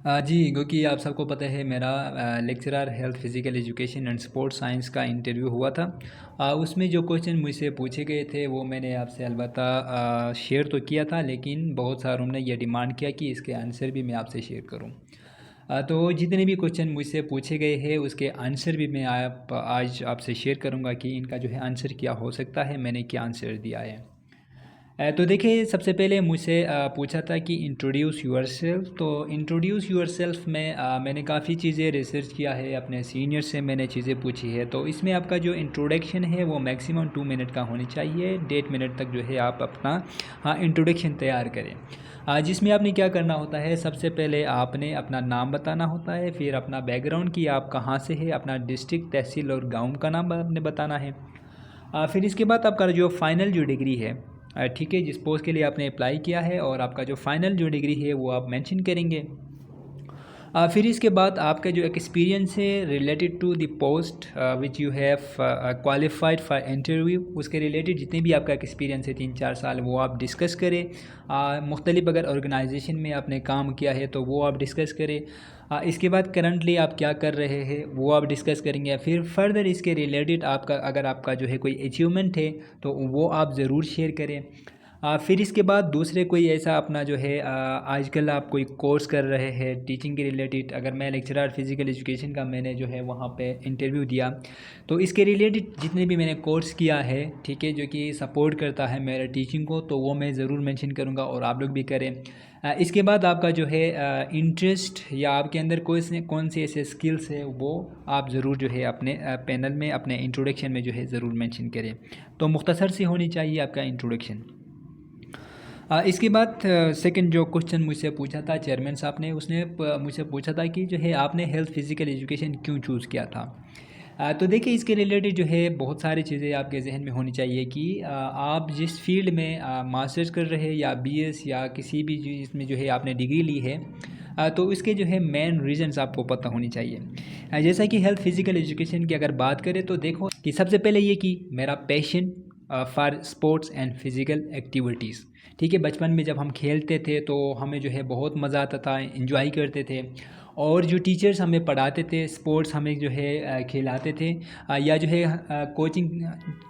जी, क्योंकि आप सबको पता है मेरा lecturer health physical education and sports science का इंटरव्यू हुआ था। उसमें जो क्वेश्चन मुझसे पूछे गए थे वो मैंने आपसे अलबत्ता शेयर तो किया था, लेकिन बहुत सारों ने ये डिमांड किया कि इसके आंसर भी मैं आपसे शेयर करूं। तो जितने भी क्वेश्चन मुझसे पूछे गए हैं उसके आंसर भी मैं आप आज आपसे शेयर करूंगा कि इनका जो है आंसर क्या हो सकता है, मैंने क्या आंसर दिया है। तो देखिए, सबसे पहले मुझसे पूछा था कि इंट्रोड्यूस योरसेल्फ। तो इंट्रोड्यूस योरसेल्फ में मैंने काफ़ी चीज़ें रिसर्च किया है, अपने सीनियर से मैंने चीज़ें पूछी है। तो इसमें आपका जो इंट्रोडक्शन है वो मैक्सिमम 2 मिनट का होनी चाहिए। 1.5 मिनट तक जो है आप अपना इंट्रोडक्शन तैयार करें। जिसमें आपने क्या करना होता है, सबसे पहले आपने अपना नाम बताना होता है, फिर अपना बैकग्राउंड कि आप कहाँ से है, अपना डिस्ट्रिक्ट, तहसील और गाँव का नाम आपने बताना है। फिर इसके बाद आपका जो फाइनल जो डिग्री है, ठीक है, जिस पोस्ट के लिए आपने अप्लाई किया है, और आपका जो फाइनल जो डिग्री है वो आप मेंशन करेंगे। फिर इसके बाद आपका जो एक्सपीरियंस है related to the post which you have qualified for interview, उसके रिलेटेड जितने भी आपका एक्सपीरियंस है 3-4 साल, वो आप डिस्कस करें। मुख्तलिफ अगर ऑर्गेनाइजेशन में आपने काम किया है तो वो आप डिस्कस करें। इसके बाद करंटली आप क्या कर रहे हैं वो आप डिस्कस करेंगे। फिर फर्दर इसके रिलेटेड आपका अगर आपका जो है कोई अचीवमेंट है तो वो आप ज़रूर शेयर करें। फिर इसके बाद दूसरे कोई ऐसा अपना जो है आजकल आप कोई कोर्स कर रहे हैं टीचिंग के रिलेटेड, अगर मैं लेक्चरर फिज़िकल एजुकेशन का मैंने जो है वहाँ पे इंटरव्यू दिया, तो इसके रिलेटेड जितने भी मैंने कोर्स किया है, ठीक है, जो कि सपोर्ट करता है मेरे टीचिंग को, तो वो मैं ज़रूर मेंशन करूँगा और आप लोग भी करें। इसके बाद आपका जो है इंटरेस्ट या आपके अंदर कौन से ऐसे स्किल्स है वो आप ज़रूर जो है अपने पैनल में, अपने इंट्रोडक्शन में जो है ज़रूर मेंशन करें। तो मुख्तसर से होनी चाहिए आपका इंट्रोडक्शन। इसके बाद सेकंड जो क्वेश्चन मुझसे पूछा था चेयरमैन साहब ने, उसने मुझसे पूछा था कि जो है आपने हेल्थ फिज़िकल एजुकेशन क्यों चूज़ किया था। तो देखिए, इसके रिलेटेड जो है बहुत सारी चीज़ें आपके जहन में होनी चाहिए कि आप जिस फील्ड में मास्टर्स कर रहे हैं या बीएस या किसी भी इसमें जो है आपने डिग्री ली है, तो इसके जो है मेन रीजंस आपको पता होनी चाहिए। जैसा कि हेल्थ फिज़िकल एजुकेशन की अगर बात करें तो देखो कि सबसे पहले ये कि मेरा passion for sports and physical activities, ठीक है। बचपन में जब हम खेलते थे तो हमें जो है बहुत मज़ा आता था, एंजॉय करते थे, और जो टीचर्स हमें पढ़ाते थे, स्पोर्ट्स हमें जो है खिलाते थे, या जो है कोचिंग,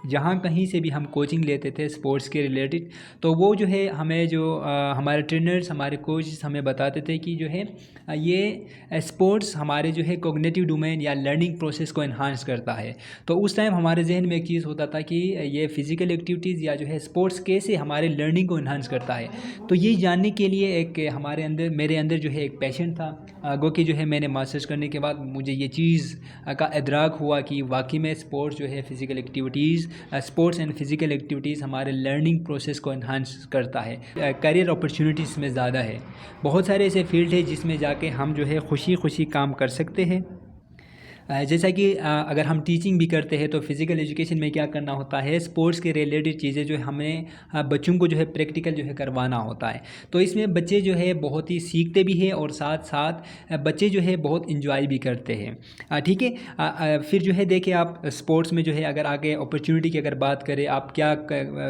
जहाँ कहीं से भी हम कोचिंग लेते थे स्पोर्ट्स के रिलेटेड, तो वो जो है हमें जो हमारे ट्रेनर्स, हमारे कोचेस हमें बताते थे कि जो है ये स्पोर्ट्स हमारे जो है कोग्निटिव डोमेन या लर्निंग प्रोसेस को इन्हांस करता है। तो उस टाइम हमारे जहन में एक चीज़ होता था कि ये फिज़िकल एक्टिविटीज़ या जो है स्पोर्ट्स कैसे हमारे लर्निंग को इन्हांस करता है। तो ये जानने के लिए एक हमारे अंदर, मेरे अंदर जो है एक पैशन था। गो कि जो है मैंने मास्टर्स करने के बाद मुझे ये चीज़ का इदराक हुआ कि वाकई में स्पोर्ट्स जो है physical activities, sports and physical activities हमारे लर्निंग प्रोसेस को इन्हांस करता है। करियर अपॉर्चुनिटीज़ में ज़्यादा है, बहुत सारे ऐसे फील्ड है जिसमें जाके हम जो है खुशी खुशी काम कर सकते हैं। जैसा कि अगर हम टीचिंग भी करते हैं तो फिज़िकल एजुकेशन में क्या करना होता है, स्पोर्ट्स के रिलेटेड चीज़ें जो हमें बच्चों को जो है प्रैक्टिकल जो है करवाना होता है। तो इसमें बच्चे जो है बहुत ही सीखते भी हैं और साथ साथ बच्चे जो है बहुत इंजॉय भी करते हैं, ठीक है। फिर जो है देखिए, आप स्पोर्ट्स में जो है अगर आगे अपॉर्चुनिटी की अगर बात करें, आप क्या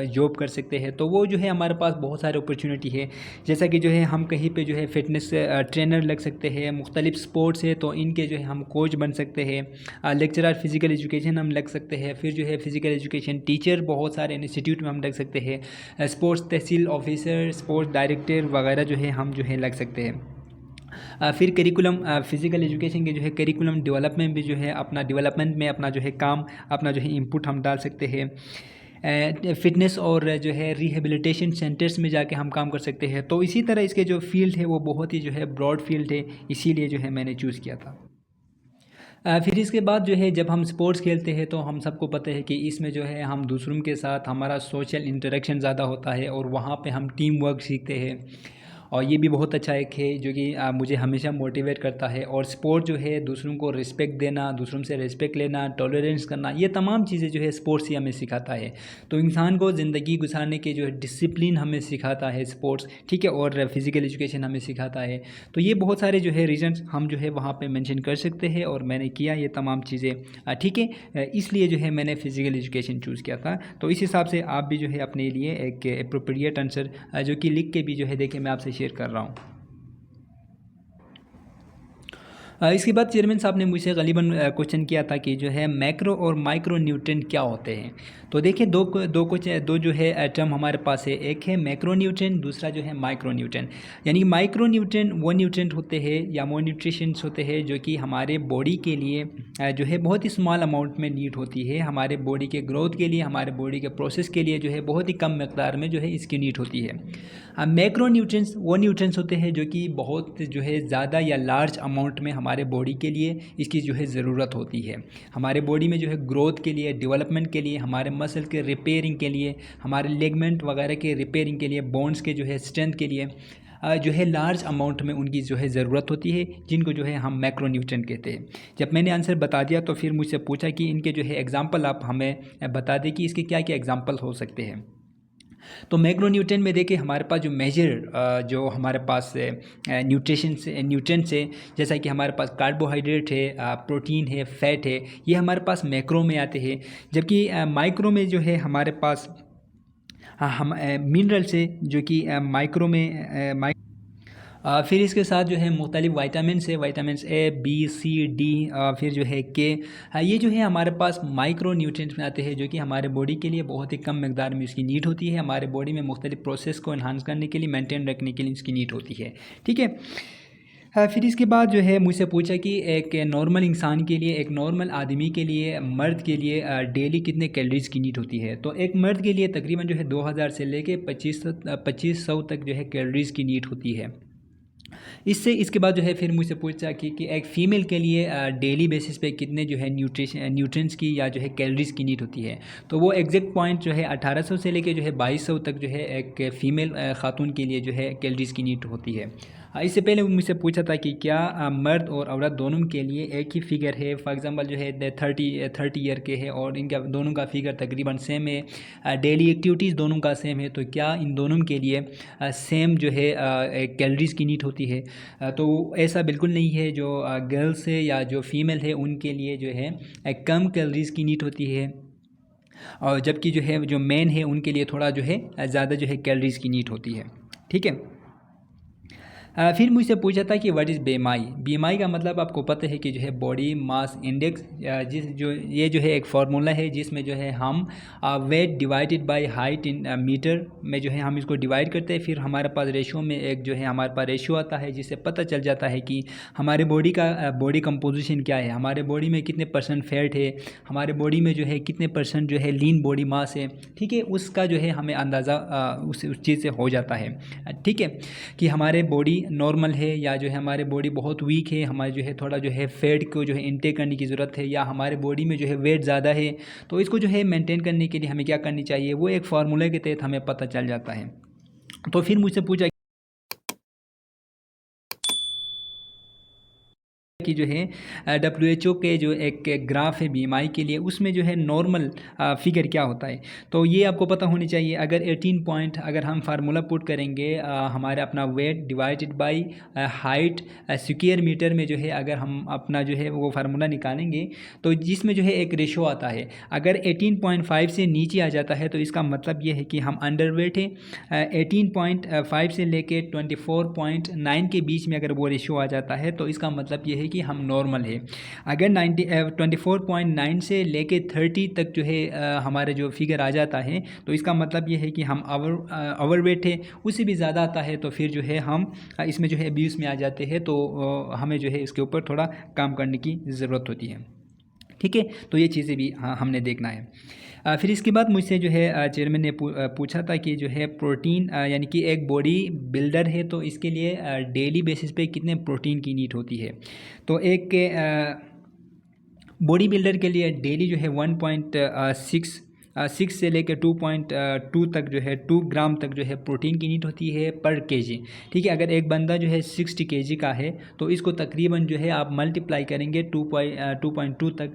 जॉब कर सकते हैं, तो वो जो है हमारे पास बहुत सारे अपॉर्चुनिटी है। जैसा कि जो है हम कहीं पे जो है फिटनेस ट्रेनर लग सकते हैं, मुख्तलिफ स्पोर्ट्स है तो इनके जो है हम कोच बन सकते हैं। लेक्चरर फिज़िकल एजुकेशन हम लग सकते हैं। फिर जो है फिज़िकल एजुकेशन टीचर बहुत सारे इंस्टीट्यूट में हम लग सकते हैं। स्पोर्ट्स तहसील ऑफिसर, स्पोर्ट्स डायरेक्टर वगैरह जो है हम जो है लग सकते हैं। फिर करिकुलम, फिज़िकल एजुकेशन के जो है करिकुलम डेवलपमेंट भी जो है अपना डेवलपमेंट में अपना जो है काम, अपना जो है इनपुट हम डाल सकते हैं। फ़िटनेस और जो है रिहेबिलिटेशन सेंटर्स में जाके हम काम कर सकते हैं। तो इसी तरह इसके जो फ़ील्ड है वो बहुत ही जो है ब्रॉड फील्ड है, इसीलिए जो है मैंने चूज़ किया था। फिर इसके बाद जो है जब हम स्पोर्ट्स खेलते हैं तो हम सबको पता है कि इसमें जो है हम दूसरों के साथ हमारा सोशल इंटरेक्शन ज़्यादा होता है और वहाँ पे हम टीम वर्क सीखते हैं। और ये भी बहुत अच्छा एक है जो कि मुझे हमेशा मोटिवेट करता है। और स्पोर्ट जो है दूसरों को रिस्पेक्ट देना, दूसरों से रिस्पेक्ट लेना, टॉलरेंस करना, ये तमाम चीज़ें जो है स्पोर्ट्स ही हमें सिखाता है। तो इंसान को ज़िंदगी गुजारने के जो है डिसिप्लिन हमें सिखाता है स्पोर्ट्स, ठीक है, और फिज़िकल एजुकेशन हमें सिखाता है। तो ये बहुत सारे जो है रीजंस हम जो है वहाँ पे मेंशन कर सकते हैं और मैंने किया ये तमाम चीज़ें, ठीक है। इसलिए जो है मैंने फ़िज़िकल एजुकेशन चूज़ किया था। तो इस हिसाब से आप भी जो है अपने लिए एक अप्रोप्रिएट आंसर जो कि लिख के भी जो है देखिए मैं आपसे शेयर कर रहा हूँ। इसके बाद चेयरमैन साहब ने मुझसे ग़ालिबन क्वेश्चन किया था कि जो है मैक्रो और माइक्रो न्यूट्रिएंट क्या होते हैं। तो देखिए दो जो है टर्म हमारे पास है, एक है मैक्रो न्यूट्रिएंट, दूसरा जो है माइक्रो न्यूट्रिएंट। यानी माइक्रो न्यूट्रिएंट वो न्यूट्रिएंट होते हैं या वो न्यूट्रिशंस होते हैं जो कि हमारे बॉडी के लिए जो है बहुत ही स्मॉल अमाउंट में नीड होती है, हमारे बॉडी के ग्रोथ के लिए, हमारे बॉडी के प्रोसेस के लिए जो है बहुत ही कम मकदार में जो है इसकी नीड होती है। मैक्रो न्यूट्रिएंट्स वो न्यूट्रिएंट्स होते हैं जो कि बहुत जो है ज़्यादा या लार्ज अमाउंट में हमारे बॉडी के लिए इसकी जो है ज़रूरत होती है। हमारे बॉडी में जो है ग्रोथ के लिए, डेवलपमेंट के लिए, हमारे मसल के रिपेयरिंग के लिए, हमारे लेगमेंट वगैरह के रिपेयरिंग के लिए, बोन्स के जो है स्ट्रेंथ के लिए जो है लार्ज अमाउंट में उनकी जो है ज़रूरत होती है, जिनको जो है हम मैक्रो न्यूट्रिएंट कहते हैं। जब मैंने आंसर बता दिया तो फिर मुझसे पूछा कि इनके जो है एग्जांपल आप हमें बता दें कि इसके क्या क्या एग्जांपल हो सकते हैं। तो मैक्रो न्यूट्रिएंट में देखिए हमारे पास जो मेजर जो हमारे पास न्यूट्रिएंट्स है, जैसा कि हमारे पास कार्बोहाइड्रेट है, प्रोटीन है, फैट है, ये हमारे पास मैक्रो में आते हैं। जबकि माइक्रो में जो है हमारे पास हम मिनरल्स है जो कि माइक्रो में फिर इसके साथ जो है मुख्तलिफ वाइटामिनस है, वाइटामिनस ए, बी, सी, डी, फिर जो है के, ये जो है हमारे पास माइक्रो न्यूट्रिएंट्स में आते हैं जो कि हमारे बॉडी के लिए बहुत ही कम मकदार में उसकी नीड होती है, हमारे बॉडी में मुख्तलिफ प्रोसेस को इन्हांस करने के लिए, मेंटेन रखने के लिए उसकी नीड होती है। ठीक है। फिर इसके बाद जो है मुझसे पूछा कि एक नॉर्मल इंसान के लिए, एक नॉर्मल आदमी के लिए, मर्द के लिए डेली कितने कैलोरीज़ की नीड होती है। तो एक मर्द के लिए तकरीबन जो है 2000 से लेके 2500 तक जो है कैलोरीज़ की नीड होती है। इसके बाद जो है फिर मुझसे पूछा कि एक फ़ीमेल के लिए डेली बेसिस पे कितने जो है न्यूट्रिएंट्स की या जो है कैलोरीज़ की नीड होती है। तो वो एग्जैक्ट पॉइंट जो है 1800 से लेके जो है 2200 तक जो है एक फ़ीमेल खातून के लिए जो है कैलोरीज़ की नीड होती है। इससे पहले मुझसे पूछा था कि क्या मर्द और औरत दोनों के लिए एक ही फ़िगर है। फॉर एग्ज़ाम्पल जो है 30 ईयर के है और इनका दोनों का फ़िगर तकरीबन सेम है, डेली एक्टिविटीज़ दोनों का सेम है, तो क्या इन दोनों के लिए सेम जो है कैलोरीज़ की नीड होती है। तो ऐसा बिल्कुल नहीं है। जो गर्ल्स है या जो फीमेल है उनके लिए जो है कम कैलोरीज़ की नीड होती है, और जबकि जो है जो मेन है उनके लिए थोड़ा जो है ज़्यादा जो है कैलोरीज़ की नीड होती है। ठीक है। फिर मुझसे पूछा था कि व्हाट इज़ बीएमआई। बीएमआई का मतलब आपको पता है कि जो है बॉडी मास इंडेक्स, ये जो है एक फार्मूला है जिसमें जो है हम weight divided by height in metre में जो है हम इसको डिवाइड करते हैं। फिर हमारे पास रेशियो में एक जो है हमारे पास रेशियो आता है जिससे पता चल जाता है कि हमारे बॉडी का बॉडी कंपोजिशन क्या है, हमारे बॉडी में कितने % फैट है, हमारे बॉडी में जो है कितने % जो है लीन बॉडी मास है। ठीक है, उसका जो है हमें अंदाज़ा उस चीज़ से हो जाता है। ठीक है, कि हमारे बॉडी नॉर्मल है या जो है हमारे बॉडी बहुत वीक है, हमारे जो है थोड़ा जो है फैट को जो है इनटेक करने की ज़रूरत है, या हमारे बॉडी में जो है वेट ज़्यादा है। तो इसको जो है मेंटेन करने के लिए हमें क्या करनी चाहिए, वो एक फार्मूले के तहत हमें पता चल जाता है। तो फिर मुझसे पूछा कि जो है WHO के जो एक ग्राफ है बीएमआई के लिए, उसमें जो है नॉर्मल फिगर क्या होता है। तो ये आपको पता होनी चाहिए। अगर 18 पॉइंट अगर हम फार्मूला पुट करेंगे हमारे अपना weight divided by height square metre में जो है अगर हम अपना जो है वो फार्मूला निकालेंगे तो जिसमें जो है एक रेशो आता है। अगर 18.5 से नीचे आ जाता है तो इसका मतलब ये है कि हम अंडर वेट है। 18.5 से लेके 24.9 के बीच में अगर वो रेशो आ जाता है तो इसका मतलब ये है कि हम नॉर्मल है। अगर 24.9 से लेके 30 तक जो है हमारे जो फिगर आ जाता है तो इसका मतलब ये है कि हम ओवरवेट है। उससे भी ज़्यादा आता है तो फिर जो है हम इसमें जो है अब्यूज़ में आ जाते हैं। तो हमें जो है इसके ऊपर थोड़ा काम करने की ज़रूरत होती है। ठीक है, तो ये चीज़ें भी हमने देखना है। फिर इसके बाद मुझसे जो है चेयरमैन ने पूछा था कि जो है प्रोटीन यानी कि एक बॉडी बिल्डर है तो इसके लिए डेली बेसिस पे कितने प्रोटीन की नीड होती है। तो एक बॉडी बिल्डर के लिए डेली जो है 1.6 से लेकर 2.2 तक जो है 2 ग्राम तक जो है प्रोटीन की नीड होती है पर केजी। ठीक है, अगर एक बंदा जो है 60 केजी का है तो इसको तकरीबन जो है आप मल्टीप्लाई करेंगे 2.2 तक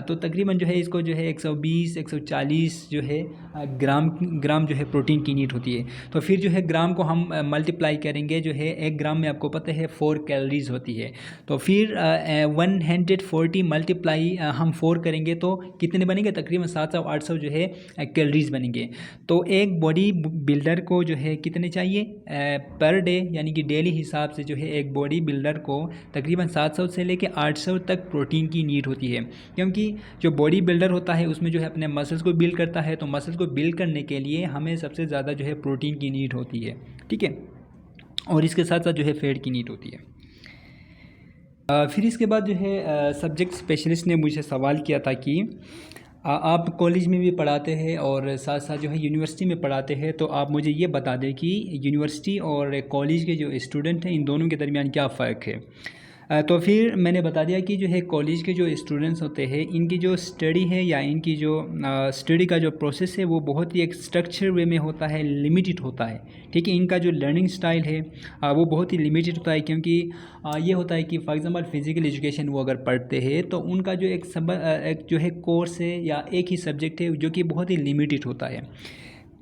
तो तकरीबन जो है इसको जो है 120-140 जो है ग्राम जो है प्रोटीन की नीड होती है। तो फिर जो है ग्राम को हम मल्टीप्लाई करेंगे, जो है 1 ग्राम में आपको पता है 4 कैलोरीज होती है। तो फिर 140 मल्टीप्लाई हम 4 करेंगे तो कितने बनेंगे, तकरीबन 700-800 जो है कैलोरीज बनेंगे। तो एक बॉडी बिल्डर को जो है कितने चाहिए पर डे, यानी कि डेली हिसाब से जो है एक बॉडी बिल्डर को तकरीबन 700 से लेकर 800 तक प्रोटीन की नीड होती है। क्योंकि जो बॉडी बिल्डर होता है उसमें जो है अपने मसल्स को बिल्ड करता है, तो मसल्स को बिल्ड करने के लिए हमें सबसे ज़्यादा जो है प्रोटीन की नीड होती है, ठीक है, और इसके साथ साथ जो है फैट की नीड होती है। फिर इसके बाद जो है सब्जेक्ट स्पेशलिस्ट ने मुझे सवाल किया था कि आप कॉलेज में भी पढ़ाते हैं और साथ साथ जो है यूनिवर्सिटी में पढ़ाते हैं, तो आप मुझे ये बता दें कि यूनिवर्सिटी और कॉलेज के जो स्टूडेंट हैं इन दोनों के दरमियान क्या फ़र्क है। तो फिर मैंने बता दिया कि जो है कॉलेज के जो स्टूडेंट्स होते हैं इनकी जो स्टडी है या इनकी जो स्टडी का जो प्रोसेस है वो बहुत ही एक स्ट्रक्चर वे में होता है, लिमिटेड होता है, ठीक है। इनका जो लर्निंग स्टाइल है वो बहुत ही लिमिटेड होता है, क्योंकि ये होता है कि फॉर एग्जांपल फ़िज़िकल एजुकेशन वो अगर पढ़ते हैं तो उनका जो एक जो है कोर्स है या एक ही सब्जेक्ट है जो कि बहुत ही लिमिटेड होता है।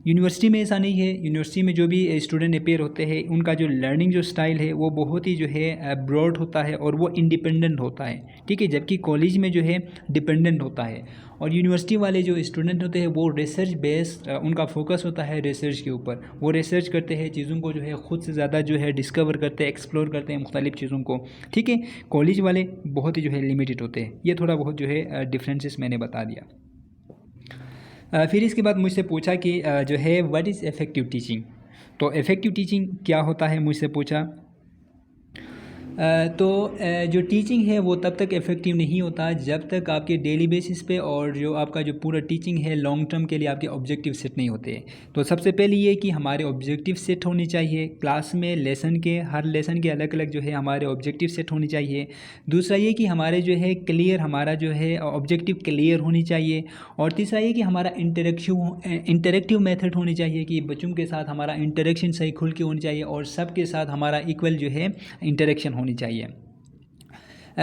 यूनिवर्सिटी में ऐसा नहीं है। यूनिवर्सिटी में जो भी स्टूडेंट अपेयर होते हैं उनका जो लर्निंग जो स्टाइल है वो बहुत ही जो है ब्रॉड होता है और वो इंडिपेंडेंट होता है, ठीक है, जबकि कॉलेज में जो है डिपेंडेंट होता है। और यूनिवर्सिटी वाले जो स्टूडेंट होते हैं वो रिसर्च बेस्ड उनका फोकस होता है रिसर्च के ऊपर। वो रिसर्च करते हैं, चीज़ों को जो है ख़ुद से ज़्यादा जो है डिस्कवर करते हैं, एक्सप्लोर करते हैं मुख्तलिफ़ चीज़ों को, ठीक है। कॉलेज वाले बहुत ही जो है लिमिटेड होते हैं। ये थोड़ा बहुत जो है डिफरेंसेस मैंने बता दिया। फिर इसके बाद मुझसे पूछा कि जो है व्हाट इज़ इफ़ेक्टिव टीचिंग। तो इफ़ेक्टिव टीचिंग क्या होता है मुझसे पूछा। तो जो टीचिंग है वो तब तक इफ़ेक्टिव नहीं होता जब तक आपके डेली बेसिस पे और जो आपका जो पूरा टीचिंग है लॉन्ग टर्म के लिए आपके ऑब्जेक्टिव सेट नहीं होते। तो सबसे पहले ये कि हमारे ऑब्जेक्टिव सेट होने चाहिए क्लास में, लेसन के हर लेसन के अलग अलग जो है हमारे ऑब्जेक्टिव सेट होने चाहिए। दूसरा ये कि हमारे जो है क्लियर, हमारा जो है ऑब्जेक्टिव क्लियर होनी चाहिए। और तीसरा ये कि हमारा इंटरेक्टिव मेथड होनी चाहिए, कि बच्चों के साथ हमारा इंटरेक्शन सही खुल के होनी चाहिए और सबके साथ हमारा इक्वल जो है इंटरेक्शन होनी चाहिए।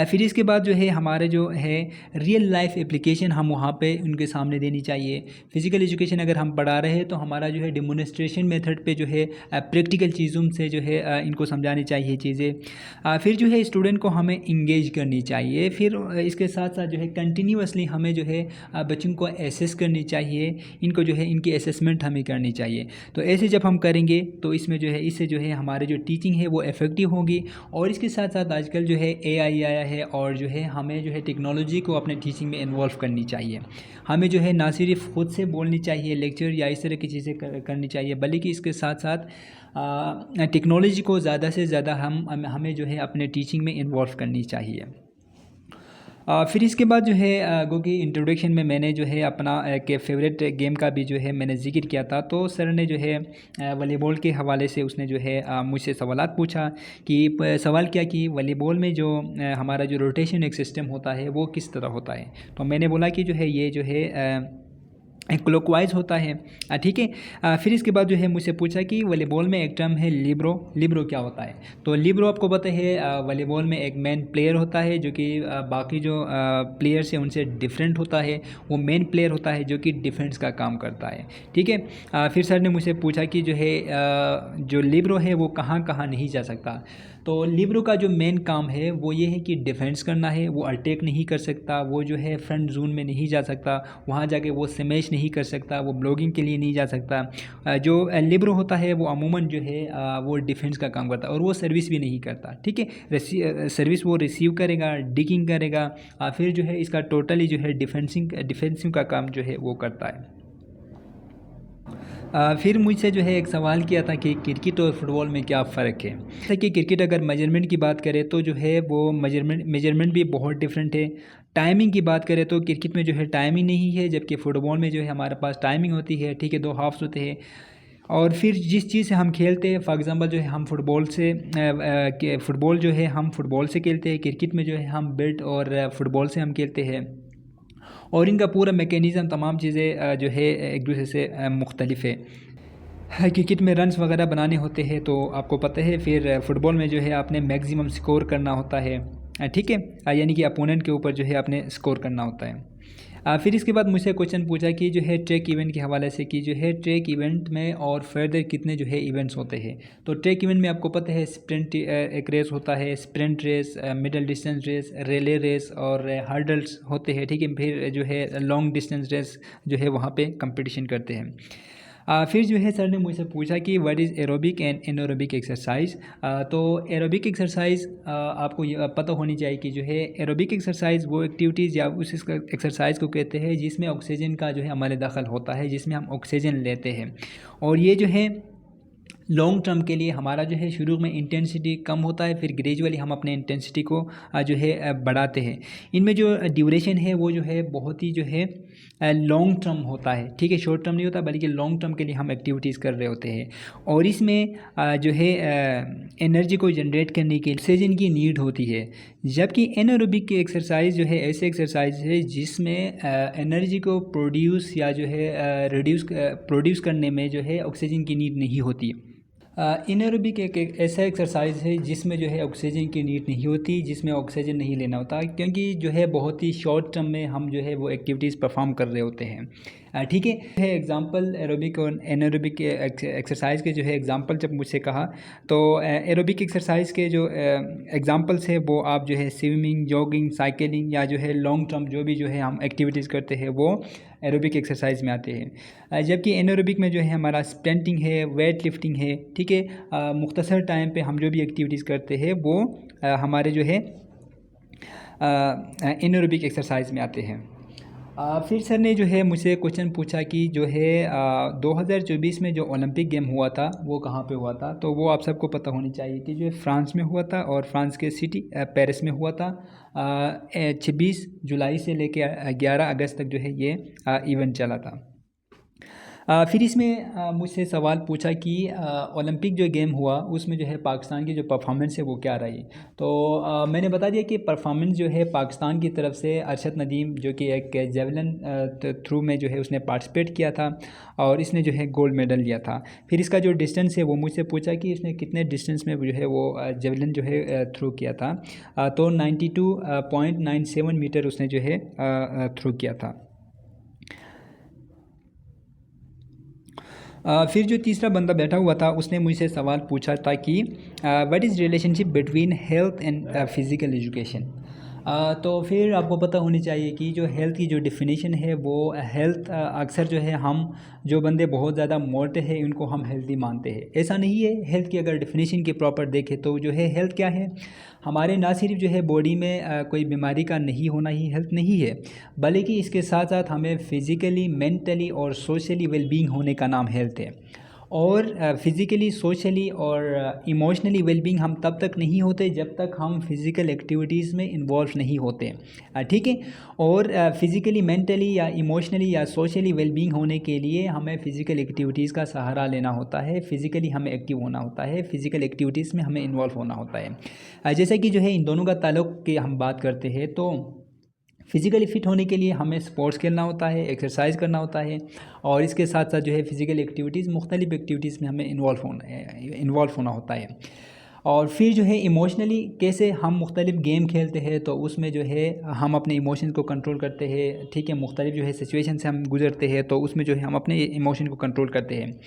फिर इसके बाद जो है हमारे जो है रियल लाइफ एप्लीकेशन हम वहाँ पे उनके सामने देनी चाहिए। फ़िज़िकल एजुकेशन अगर हम पढ़ा रहे हैं तो हमारा जो है डेमोन्स्ट्रेशन मेथड पे जो है प्रैक्टिकल चीज़ों से जो है इनको समझानी चाहिए चीज़ें। फिर जो है स्टूडेंट को हमें इंगेज करनी चाहिए। फिर इसके साथ साथ जो है कंटिन्यूसली हमें जो है बच्चों को एसेस करनी चाहिए, इनको जो है इनकी असेसमेंट हमें करनी चाहिए। तो ऐसे जब हम करेंगे तो इसमें जो है इससे जो है हमारे जो टीचिंग है वो इफ़ेक्टिव होगी। और इसके साथ साथ आजकल जो है AI आया है और जो है हमें जो है टेक्नोलॉजी को अपने टीचिंग में इन्वॉल्व करनी चाहिए। हमें जो है ना सिर्फ खुद से बोलनी चाहिए लेक्चर या इस तरह की चीज़ें करनी चाहिए, बल्कि इसके साथ साथ टेक्नोलॉजी को ज़्यादा से ज़्यादा हमें जो है अपने टीचिंग में इन्वॉल्व करनी चाहिए। फिर इसके बाद जो है गो कि इंट्रोडक्शन में मैंने जो है अपना एक फेवरेट गेम का भी जो है मैंने जिक्र किया था। तो सर ने जो है वॉलीबॉल के हवाले से उसने जो है मुझसे सवालात पूछा कि सवाल किया कि वॉलीबॉल में जो हमारा जो रोटेशन एक सिस्टम होता है वो किस तरह होता है। तो मैंने बोला कि जो है ये जो है क्लॉकवाइज होता है, ठीक है। फिर इसके बाद जो है मुझसे पूछा कि वॉलीबॉल में एक टर्म है लिब्रो। लिब्रो क्या होता है। तो लिब्रो आपको पता है वॉलीबॉल में एक मेन प्लेयर होता है जो कि बाकी जो प्लेयर्स हैं उनसे डिफरेंट होता है। वो मेन प्लेयर होता है जो कि डिफेंस का काम करता है, ठीक है। फिर सर ने मुझसे पूछा कि जो है जो लिब्रो है वो कहाँ कहाँ नहीं जा सकता। तो लिब्रो का जो मेन काम है वो ये है कि डिफेंस करना है। वो अटैक नहीं कर सकता, वो जो है फ्रंट जोन में नहीं जा सकता, वहाँ जाके वो स्मैश नहीं कर सकता, वो ब्लॉगिंग के लिए नहीं जा सकता। जो लिब्रो होता है वो अमूमन जो है वो डिफेंस का काम करता है और वो सर्विस भी नहीं करता, ठीक है। सर्विस वो रिसीव करेगा, डिगिंग करेगा, फिर जो है इसका टोटली जो है डिफेंसिव का काम जो है वो करता है। फिर मुझसे जो है एक सवाल किया था कि क्रिकेट और फुटबॉल में क्या फ़र्क है। जैसे कि क्रिकेट अगर मेजरमेंट की बात करें तो जो है वो मेजरमेंट भी बहुत डिफरेंट है। टाइमिंग की बात करें तो क्रिकेट में जो है टाइमिंग नहीं है, जबकि फ़ुटबॉल में जो है हमारे पास टाइमिंग होती है, ठीक है, 2 हाफ्स होते हैं। और फिर जिस चीज़ से हम खेलते हैं, फॉर एग्ज़ाम्पल जो है हम फुटबॉल जो है हम फुटबॉल से खेलते हैं, क्रिकेट में जो है हम बैट और फुटबॉल से हम खेलते हैं। और इनका पूरा मैकेनिज़्म तमाम चीज़ें जो है एक दूसरे से मुख्तलिफ है। क्रिकेट में रन्स वगैरह बनाने होते हैं तो आपको पता है। फिर फुटबॉल में जो है आपने मैक्सिमम स्कोर करना होता है, ठीक है, यानी कि अपोनेंट के ऊपर जो है आपने स्कोर करना होता है। फिर इसके बाद मुझसे क्वेश्चन पूछा कि जो है ट्रैक इवेंट के हवाले से कि जो है ट्रैक इवेंट में और फर्दर कितने जो है इवेंट्स होते हैं। तो ट्रैक इवेंट में आपको पता है स्प्रिंट एक रेस होता है, sprint race, middle distance race, relay race और हर्डल्स होते हैं, ठीक है। फिर जो है लॉन्ग डिस्टेंस रेस जो है वहाँ पे कंपटीशन करते हैं। फिर जो है सर ने मुझसे पूछा कि what is aerobic and anaerobic exercise. तो एरोबिक एक्सरसाइज आपको ये पता होनी चाहिए कि जो है एरोबिक एक्सरसाइज वो एक्टिविटीज़ या उस एक्सरसाइज को कहते हैं जिसमें ऑक्सीजन का जो है हमारे दाखिल होता है, जिसमें हम ऑक्सीजन लेते हैं। और ये जो है लॉन्ग टर्म के लिए हमारा जो है शुरू में इंटेंसिटी कम होता है, फिर ग्रेजुअली हम अपने इंटेंसिटी को जो है बढ़ाते हैं। इनमें जो ड्यूरेशन है वो जो है बहुत ही जो है लॉन्ग टर्म होता है, ठीक है, शॉर्ट टर्म नहीं होता, बल्कि लॉन्ग टर्म के लिए हम एक्टिविटीज़ कर रहे होते हैं। और इसमें जो है एनर्जी को जनरेट करने के लिए ऑक्सीजन की नीड होती है। जबकि एनारोबिक की एक्सरसाइज जो है ऐसे एक्सरसाइज है जिसमें एनर्जी को प्रोड्यूस या जो है प्रोड्यूस करने में जो है ऑक्सीजन की नीड नहीं होती। इनएरोबिक एक ऐसा एक्सरसाइज है जिसमें जो है ऑक्सीजन की नीड नहीं होती, जिसमें ऑक्सीजन नहीं लेना होता, क्योंकि जो है बहुत ही शॉर्ट टर्म में हम जो है वो एक्टिविटीज़ परफॉर्म कर रहे होते हैं, ठीक है। एग्जांपल एरोबिक और एनारोबिक एक्सरसाइज के जो है एग्जांपल जब मुझसे कहा तो एरोबिक एक्सरसाइज के जो एग्जांपल्स है वो आप जो है स्विमिंग, जॉगिंग, साइकिलिंग या जो है लॉन्ग टर्म जो भी जो है हम एक्टिविटीज़ करते हैं वो एरोबिक एक्सरसाइज में आते हैं। जबकि एनारोबिक में जो है हमारा स्प्रिंटिंग है, वेट लिफ्टिंग है, ठीक है, मुख्तसर टाइम पे हम जो भी एक्टिविटीज़ करते हैं वो हमारे जो है एनारोबिक एक्सरसाइज में आते हैं। फिर सर ने जो है मुझसे क्वेश्चन पूछा कि जो है 2024 में जो ओलंपिक गेम हुआ था वो कहाँ पे हुआ था। तो वो आप सबको पता होनी चाहिए कि जो है फ्रांस में हुआ था, और फ्रांस के सिटी पेरिस में हुआ था। 26 जुलाई से लेकर 11 अगस्त तक जो है ये इवेंट चला था। फिर इसमें मुझसे सवाल पूछा कि ओलंपिक जो गेम हुआ उसमें जो है पाकिस्तान की जो परफॉर्मेंस है वो क्या रही। तो मैंने बता दिया कि परफॉर्मेंस जो है पाकिस्तान की तरफ से अरशद नदीम जो कि एक जेवलिन थ्रू में जो है उसने पार्टिसिपेट किया था और इसने जो है गोल्ड मेडल लिया था। फिर इसका जो डिस्टेंस है वो मुझसे पूछा कि इसने कितने डिस्टेंस में जो है वो जेवलिन जो है थ्रू किया था। तो 92.97 मीटर उसने जो है थ्रू किया था। फिर जो तीसरा बंदा बैठा हुआ था उसने मुझसे सवाल पूछा था कि what is relationship between health and physical education. तो फिर आपको पता होनी चाहिए कि जो हेल्थ की जो डेफिनेशन है वो हेल्थ अक्सर जो है हम जो बंदे बहुत ज़्यादा मोटे हैं उनको हम हेल्दी मानते हैं। ऐसा नहीं है। हेल्थ की अगर डेफिनेशन के प्रॉपर देखें तो जो है हेल्थ क्या है, हमारे ना सिर्फ जो है बॉडी में कोई बीमारी का नहीं होना ही हेल्थ नहीं है, बल्कि इसके साथ साथ हमें फ़िज़िकली, मेंटली और सोशली वेलबींग होने का नाम हेल्थ है। और फिज़िकली, सोशली और इमोशनली वेलबींग हम तब तक नहीं होते जब तक हम फिज़िकल एक्टिविटीज़ में इन्वॉल्व नहीं होते, ठीक है। और फिज़िकली, मेंटली या इमोशनली या सोशली वेलबींग होने के लिए हमें फ़िज़िकल एक्टिविटीज़ का सहारा लेना होता है, फ़िज़िकली हमें एक्टिव होना होता है, फ़िज़िकल एक्टिविटीज़ में हमें इन्वॉल्व होना होता है। जैसे कि जो है इन दोनों का ताल्लुक़ की हम बात करते हैं तो फ़िज़िकली फ़िट होने के लिए हमें स्पोर्ट्स खेलना होता है, एक्सरसाइज करना होता है, और इसके साथ साथ जो है फ़िज़िकल एक्टिविटीज़, मुख्तलिफ़ एक्टिविटीज़ में हमें इन्वॉल्व होना होता है। और फिर जो है इमोशनली कैसे हम मुख्तलिफ़ गेम खेलते हैं तो उसमें जो है हम अपने इमोशन को कंट्रोल करते हैं, ठीक है। मुख्तलिफ़ जो है सिचुएशन से हम गुजरते हैं तो उसमें जो है हम अपने इमोशन को कंट्रोल करते हैं।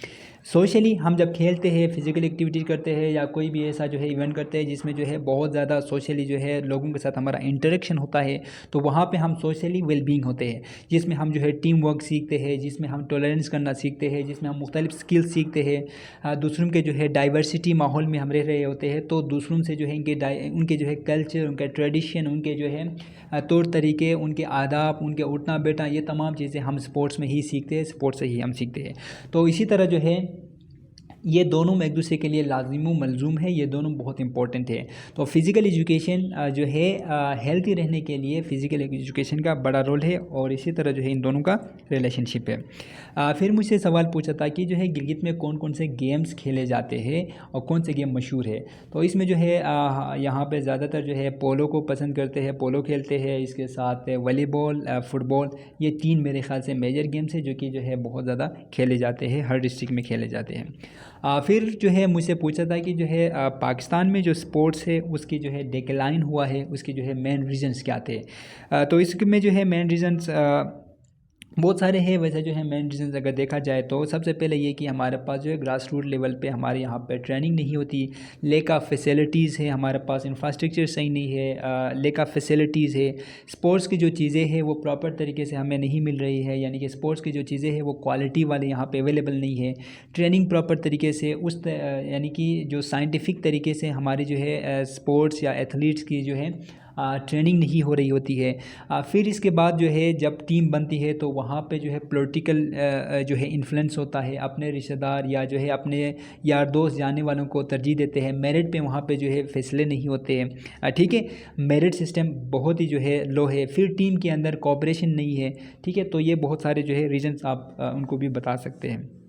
सोशली हम जब खेलते हैं, फ़िज़िकल एक्टिविटीज़ करते हैं या कोई भी ऐसा जो है इवेंट करते हैं जिसमें जो है बहुत ज़्यादा सोशली जो है लोगों के साथ हमारा इंटरेक्शन होता है, तो वहाँ पे हम सोशली वेलबींग होते हैं, जिसमें हम जो है टीम वर्क सीखते हैं, जिसमें हम टॉलरेंस करना सीखते हैं, जिसमें हम मुख्तलिफ़ स्किल्स सीखते हैं। दूसरों के जो है डाइवर्सिटी माहौल में हम रह रहे होते हैं तो दूसरों से जो है उनके जो है कल्चर, उनका ट्रेडिशन, उनके जो है तौर तरीके, उनके आदाब, उनके उठना बैठना, ये तमाम चीज़ें हम स्पोर्ट्स में ही सीखते हैं, स्पोर्ट्स से ही हम सीखते हैं। तो इसी तरह जो है ये दोनों एक दूसरे के लिए लाजिम मलजूम है, ये दोनों बहुत इंपॉर्टेंट है। तो फ़िज़िकल एजुकेशन जो है हेल्थी रहने के लिए फ़िज़िकल एजुकेशन का बड़ा रोल है, और इसी तरह जो है इन दोनों का रिलेशनशिप है। फिर मुझसे सवाल पूछा था कि जो है गिलगित में कौन कौन से गेम्स खेले जाते हैं और कौन से गेम मशहूर है। तो इसमें जो है यहाँ पे ज़्यादातर जो है पोलो को पसंद करते हैं, पोलो खेलते हैं, इसके साथ वॉलीबॉल, फ़ुटबॉल, ये 3 मेरे ख़्याल से मेजर गेम्स है जो कि जो है बहुत ज़्यादा खेले जाते हैं, हर डिस्ट्रिक्ट में खेले जाते हैं। फिर जो है मुझसे पूछा था कि जो है पाकिस्तान में जो स्पोर्ट्स है उसकी जो है डिक्लाइन हुआ है, उसकी जो है मेन रीज़न्स क्या थे। तो इसमें जो है मेन रीज़न्स बहुत सारे हैं वैसे जो है मेन रीज़न्स अगर देखा जाए तो सबसे पहले ये कि हमारे पास जो है ग्रास रूट लेवल पे हमारे यहाँ पे ट्रेनिंग नहीं होती, लेक ऑफ फैसिलिटीज़ है, हमारे पास इंफ्रास्ट्रक्चर सही नहीं है, लेक ऑफ फैसिलिटीज़ है, स्पोर्ट्स की जो चीज़ें हैं वो प्रॉपर तरीके से हमें नहीं मिल रही है, यानी कि स्पोर्ट्स की जो चीज़ें हैं वो क्वालिटी वाले यहाँ पे अवेलेबल नहीं है। ट्रेनिंग प्रॉपर तरीके से यानी कि जो साइंटिफिक तरीके से हमारी जो है स्पोर्ट्स या एथलीट्स की जो है ट्रेनिंग नहीं हो रही होती है। फिर इसके बाद जो है जब टीम बनती है तो वहाँ पे जो है पॉलिटिकल जो है इन्फ्लुएंस होता है, अपने रिश्तेदार या जो है अपने यार दोस्त जाने वालों को तरजीह देते हैं, मेरिट पे वहाँ पे जो है फैसले नहीं होते हैं। ठीक है, मेरिट सिस्टम बहुत ही जो है लो है, फिर टीम के अंदर कोऑपरेशन नहीं है। ठीक है, तो ये बहुत सारे जो है रीजंस आप उनको भी बता सकते हैं।